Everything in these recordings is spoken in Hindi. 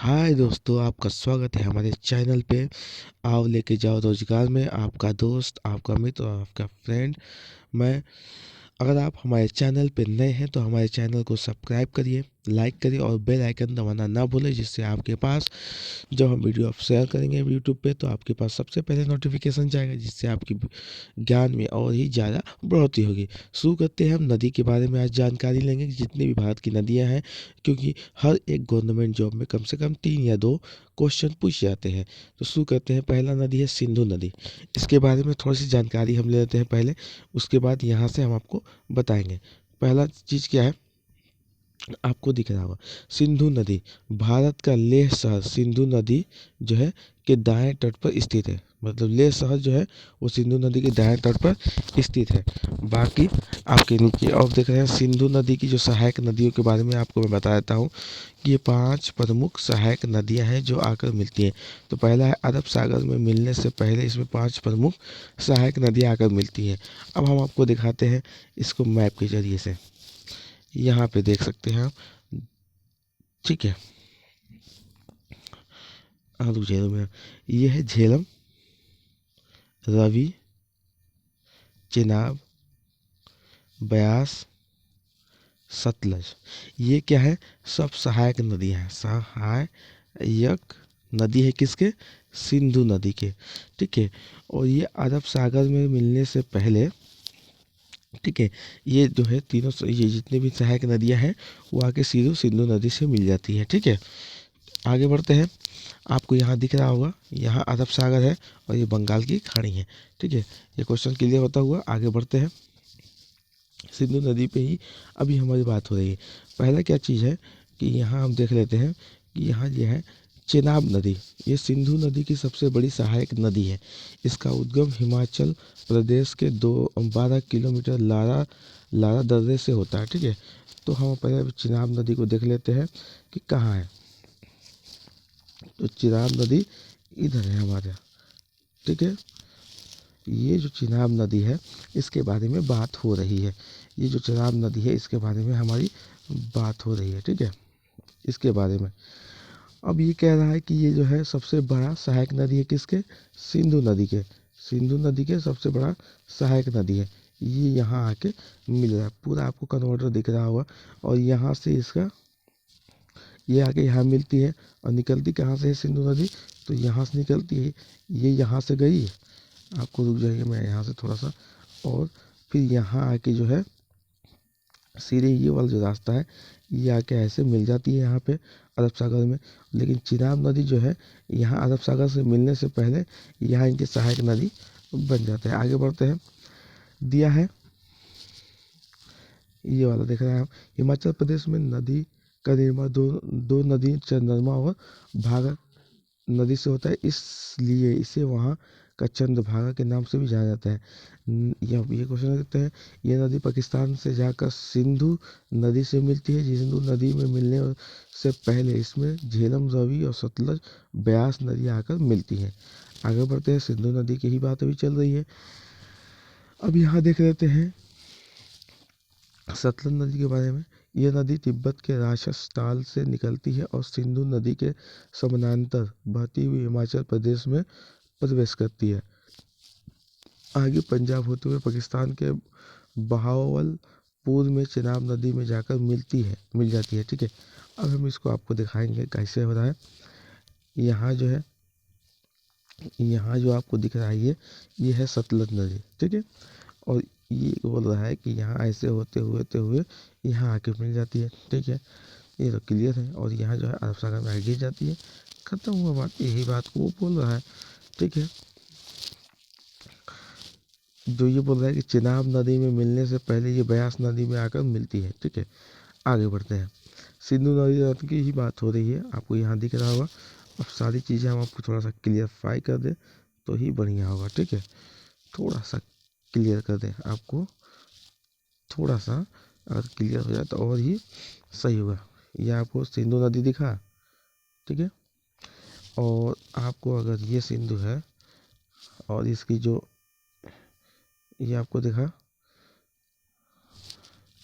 हाय दोस्तों, आपका स्वागत है हमारे चैनल पे। आओ लेके जाओ रोजगार में। आपका दोस्त, आपका मित्र और आपका फ्रेंड मैं। अगर आप हमारे चैनल पे नए हैं तो हमारे चैनल को सब्सक्राइब करिए, लाइक करिए और बेल आइकन दबाना ना भूलें, जिससे आपके पास जब हम वीडियो आप शेयर करेंगे यूट्यूब पे तो आपके पास सबसे पहले नोटिफिकेशन जाएगा, जिससे आपकी ज्ञान में और ही ज़्यादा बढ़ोतरी होगी। शुरू करते हैं। हम नदी के बारे में आज जानकारी लेंगे कि जितनी भी भारत की नदियाँ हैं, क्योंकि हर एक गवर्नमेंट जॉब में कम से कम 3 या 2 क्वेश्चन पूछे जाते हैं। तो शुरू करते हैं। पहला नदी है सिंधु नदी। इसके बारे में थोड़ी सी जानकारी हम ले लेते हैं पहले, उसके बाद यहाँ से हम आपको बताएंगे। पहला चीज़ क्या है, आपको दिख रहा होगा सिंधु नदी। भारत का लेह शहर सिंधु नदी जो है के दाएं तट पर स्थित है। मतलब लेह शहर जो है वो सिंधु नदी के दाएं तट पर स्थित है। बाकी आपके नीचे और देख रहे हैं सिंधु नदी की जो सहायक नदियों के बारे में आपको मैं बता देता हूँ कि ये 5 प्रमुख सहायक नदियाँ हैं जो आकर मिलती हैं। तो पहला है अरब सागर में मिलने से पहले इसमें 5 प्रमुख सहायक नदियाँ आकर मिलती हैं। अब हम आपको दिखाते हैं इसको मैप के जरिए से। यहाँ पे देख सकते हैं आप, ठीक है। हाँ, रुक जाइए में ये है झेलम, रवि, चेनाब, ब्यास, सतलज। ये क्या है, सब सहायक नदियाँ हैं। सहायक नदी है किसके, सिंधु नदी के, ठीक है। और ये अरब सागर में मिलने से पहले, ठीक है, ये जो है तीनों ये जितने भी सहायक नदियाँ हैं वो आके सीधे सिंधु नदी से मिल जाती है, ठीक है। आगे बढ़ते हैं। आपको यहाँ दिख रहा होगा, यहाँ अरब सागर है और ये बंगाल की खाड़ी है, ठीक है। ये क्वेश्चन क्लियर होता हुआ आगे बढ़ते हैं। सिंधु नदी पे ही अभी हमारी बात हो रही है। पहला क्या चीज़ है कि यहाँ हम देख लेते हैं कि यहाँ ये है चेनाब नदी। ये सिंधु नदी की सबसे बड़ी सहायक नदी है। इसका उद्गम हिमाचल प्रदेश के 12 किलोमीटर लारा दर्रे से होता है, ठीक है। तो हम पहले चेनाब नदी को देख लेते हैं कि कहाँ है। तो चिनाब नदी इधर है हमारे यहाँ, ठीक है। ये जो चिनाब नदी है इसके बारे में बात हो रही है। ये जो चिनाब नदी है इसके बारे में हमारी बात हो रही है, ठीक है, इसके बारे में। अब ये कह रहा है कि ये जो है सबसे बड़ा सहायक नदी है किसके, सिंधु नदी के। सिंधु नदी के सबसे बड़ा सहायक नदी है। ये यहाँ आके मिल रहा है, पूरा आपको कन्वर्टर दिख रहा होगा। और यहाँ से इसका ये आके यहाँ मिलती है और निकलती कहाँ से है सिंधु नदी, तो यहाँ से निकलती है। ये यहाँ से गई है, आपको रुक जाइए मैं यहाँ से थोड़ा सा, और फिर यहाँ आके जो है सीधे ये वाला जो रास्ता है ये आके ऐसे मिल जाती है यहाँ पे अरब सागर में। लेकिन चिनाब नदी जो है यहाँ अरब सागर से मिलने से पहले यहाँ इनकी सहायक नदी बन जाते हैं। आगे बढ़ते हैं। दिया है ये वाला देख रहे हैं आप, हिमाचल प्रदेश में नदी का निर्माण दो नदी चंद्रमा और भागा नदी से होता है, इसलिए इसे वहाँ का चंद्रभागा के नाम से भी जाना जाता है। ये क्वेश्चन देखते हैं। ये नदी पाकिस्तान से जाकर सिंधु नदी से मिलती है। सिंधु नदी में मिलने से पहले इसमें झेलम, रवि और सतलज, ब्यास नदी आकर मिलती हैं। आगे बढ़ते हैं। सिंधु नदी की ही बात अभी चल रही है। अब यहाँ देख लेते हैं सतलज नदी के बारे में। यह नदी तिब्बत के राजस्थान से निकलती है और सिंधु नदी के समानांतर बहती हुई हिमाचल प्रदेश में प्रवेश करती है। आगे पंजाब होते हुए पाकिस्तान के बहावलपुर में चिनाब नदी में जाकर मिल जाती है, ठीक है। अब हम इसको आपको दिखाएंगे कैसे हो रहा है। यहाँ जो है, यहाँ जो आपको दिख रहा है ये है सतलज नदी, ठीक है। और ये बोल रहा है कि यहाँ ऐसे होते हुए यहाँ आके मिल जाती है, ठीक है। ये तो क्लियर है। और यहाँ जो है अरब सागर में आगे गिर जाती है। खत्म हुआ बात, यही बात को वो बोल रहा है, ठीक है। जो ये बोल रहा है कि चिनाब नदी में मिलने से पहले ये ब्यास नदी में आकर मिलती है, ठीक है। आगे बढ़ते हैं। सिंधु नदी की ही बात हो रही है, आपको यहाँ दिख रहा होगा। अब सारी चीज़ें हम आपको थोड़ा सा क्लियरफाई कर दें तो ही बढ़िया होगा, ठीक है। थोड़ा सा क्लियर कर दें आपको, थोड़ा सा अगर क्लियर हो जाए तो और ही सही होगा। ये आपको सिंधु नदी दिखा, ठीक है। और आपको अगर ये सिंधु है और इसकी जो ये आपको दिखा,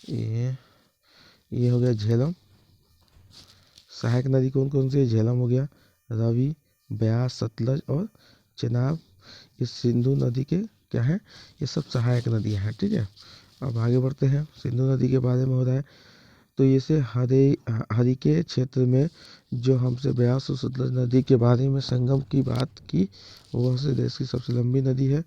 ये हो गया झेलम, सहायक नदी कौन कौन सी है? झेलम हो गया, रावी, ब्यास, सतलज और चेनाब। ये सिंधु नदी के क्या है? ये सब सहायक नदियाँ हैं। ठीक है, अब आगे बढ़ते हैं। सिंधु नदी के बारे में हो रहा है तो इसे हरिके क्षेत्र में जो हमसे ब्यास और सतलज नदी के बारे में संगम की बात की, वह से देश की सबसे लंबी नदी है।